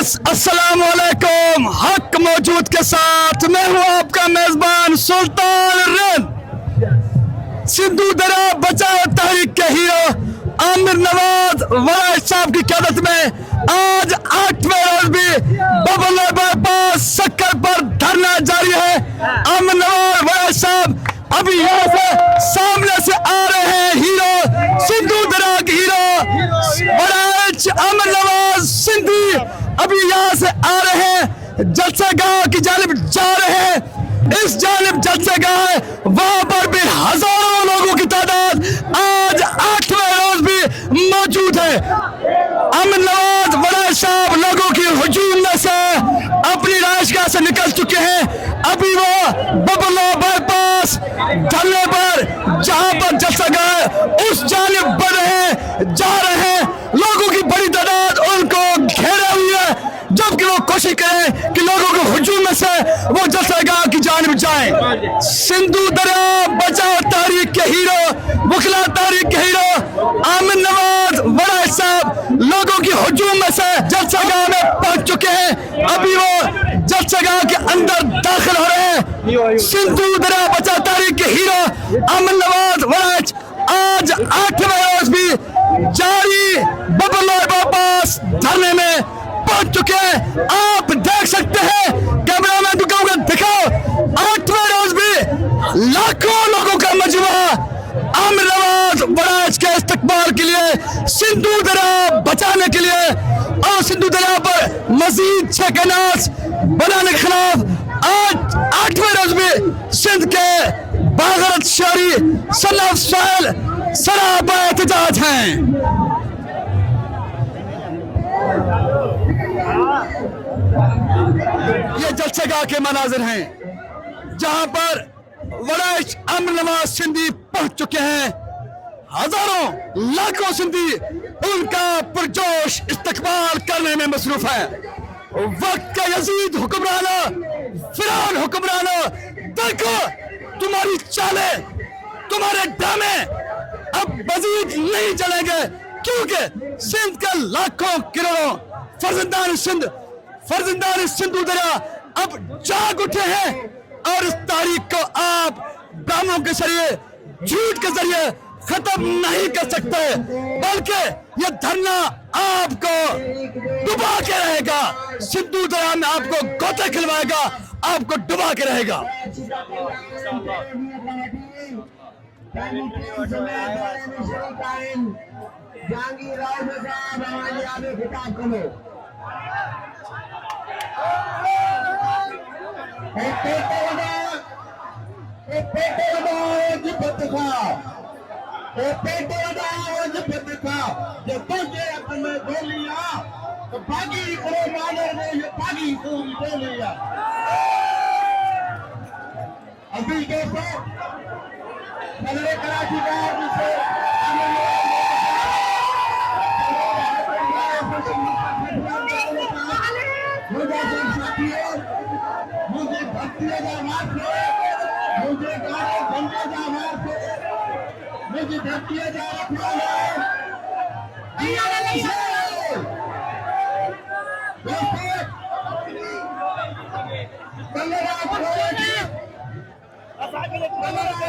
Viewers अस्सलाम वालेकुम। हक मौजूद के साथ मैं हूं आपका मेजबान सुल्तान रिंद। सिद्धू दरा बचाओ तहरीक के हीरो आमिर नवाज वराज साहब की क़यादत में आज 8वें रोज भी बबल बाईपास सक्कर पर धरना जारी है। आमिर नवाज वराज साहब अभी यहाँ से सामने से आ रहे हैं हीरो सिद्धू दरा के हीरो वराज आमिर नवाज सिंधी अभी यहाँ से आ रहे हैं, जलसा गांव की जानिब जा रहे हैं। इस जानिब जलसा गांव है, वहां पर भी हजारों लोगों की तादाद आज 8वें रोज भी मौजूद है। आमिर नवाज वराज साहब लोगों की हुजूम में से अपनी राजगाह से निकल चुके हैं। अभी वो बबलो बाईपास धरने पर जहां पर जलसा गांव है उस जानिब बढ़ रहे जा रहे हैं। लोगों की बड़ी तादाद उनको घेरे हुई है, जबकि वो कोशिश करें कि लोगों को हुजूम में से वो जलसा गांव की जानिब जाएं। सिद्धू दरा बचाओ तारीख के हीरो वकला तारीख के हीरो आमिर नवाज वराज साहब लोगों की हुजूम में से जलसा गांव में पहुंच चुके हैं। अभी वो जलसा गांव के अंदर दाखिल हो रहे हैं। सिद्धू दरा बचाओ तारीख के हीरो आमिर नवाज वराज आज 8वें रोज भी जारी बबल बाईपास धरने में पहुंच चुके हैं। आप देख सकते हैं, कैमरा मैन दुकान दिखाओ, 8वें रोज भी लाखों लोगों का मजमा आमिर नवाज वराज के इस्तकबाल के लिए, सिद्धू दरा बचाने के लिए और सिद्धू दरा पर मजीद 6 कैनाल्स बनाने के खिलाफ आज 8वें रोज भी सिंध के बागरत शहरी सलाफ साल सराबा एहतजाज हैं। ये जलसे गाह के मनाजिर हैं जहां पर वराज आमिर नवाज सिंधी पहुंच चुके हैं। हजारों लाखों सिंधी उनका पुरजोश इस्तकबाल करने में मसरूफ है। वक्त का यजीद हुक्मरानों, फिरौन हुक्मरानों, देखो तुम्हारी चालें, तुम्हारे ड्रामे अब मजीद नहीं चलेंगे, क्योंकि सिंध के लाखों करोड़ों फर्जंदान सिद्धू दरा अब जाग उठे हैं और इस तारीख को आप ड्रामों के जरिए, झूठ के जरिए खत्म नहीं कर सकते, बल्कि ये धरना आपको डुबा के रहेगा। सिद्धू दरा में आपको गोते खिलवाएगा, आपको डुबा के रहेगा। अभी दोस्तों नजरे कराची का मुझे भक्तियों का मार्ग मुझे गाने बंदे का मार्ग मुझे भक्तियों का रखना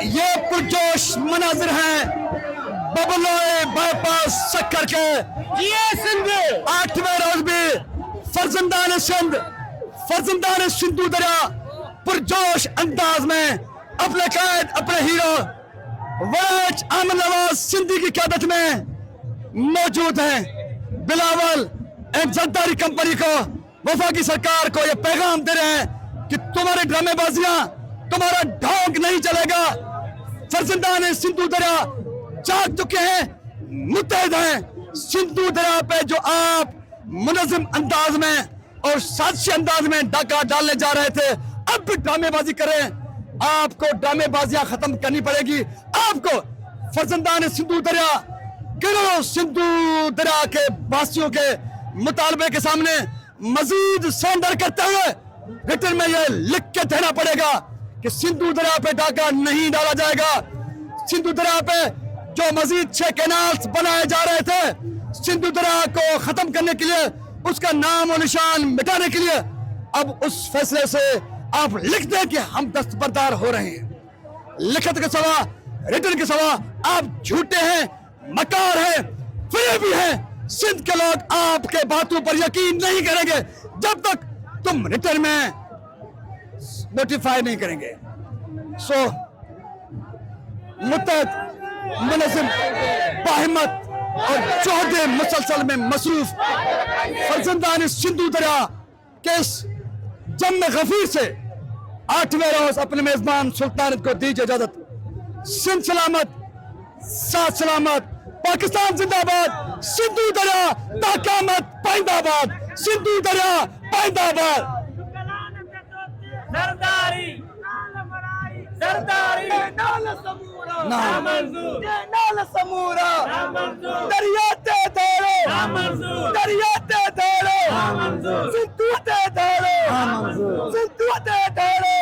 ये पुरजोश मनाजिर हैं बबलोए बाईपास सक्कर के। ये सिंध 8वें रोज भी फर्जंदान सिद्धू दरा पुरजोश अंदाज में अपने कायद अपने हीरो वराज आमिर नवाज सिंधी की क़यादत में मौजूद हैं। बिलावल एंड जरदारी कंपनी को, वफाकी सरकार को ये पैगाम दे रहे हैं कि तुम्हारे ड्रामेबाजियां, तुम्हारा ढोंग नहीं चलेगा। फर्जंदान सिद्धू दरा जाग चुके हैं, मुत्तहद हैं। सिद्धू दरा पे जो आप मुनज़्ज़म अंदाज में और साजिशी अंदाज में डाका डालने जा रहे थे, अब भी ड्रामेबाजी करें। आपको ड्रामेबाजियां खत्म करनी पड़ेगी। आपको फर्जंदान सिद्धू दरा, करोड़ों सिद्धू दरा के वासियों के मुतालबे के सामने मजीद सरेंडर करते हुए रिटर्न में यह लिख के देना पड़ेगा कि सिद्धू दरा पे डाका नहीं डाला जाएगा। सिद्धू दरा पे जो मजीद 6 कैनाल्स बनाए जा रहे थे, सिद्धू दरा को खत्म करने के लिए उसका नाम और निशान मिटाने के लिए अब उस फैसले से आप लिख दें कि हम दस्तबरदार हो रहे हैं। लिखित के सवा, रिटर्न के सवा आप झूठे हैं, मकार हैं, फिर भी हैं। सिंध के लोग आपके बातों पर यकीन नहीं करेंगे जब तक तुम रिटर्न में नोटिफाई नहीं करेंगे। सो मुत्तहद, मुनज़्ज़म, बाहिम्मत और चौहदे मुसलसल में मसरूफ फर्जंदान सिंधु दरिया के इस जम गफीर से 8वें रोज अपने मेजबान सुल्तानत को दीजिए इजाजत। सिंध सलामत, साथ सलामत, पाकिस्तान जिंदाबाद, सिंधु दरिया ताक़यामत पाइंदाबाद, सिंधु दरिया पाइंदाबाद। सरदारी सरदारी नाल समूरा ना मंजूर, नाल समूरा मंजूर, दरिया ते दौड़ो, मंजूर, दरिया ते दौड़ो, मंजूर, सिंधु ते दौड़ो, मंजूर, सिंधु ते दौड़ो।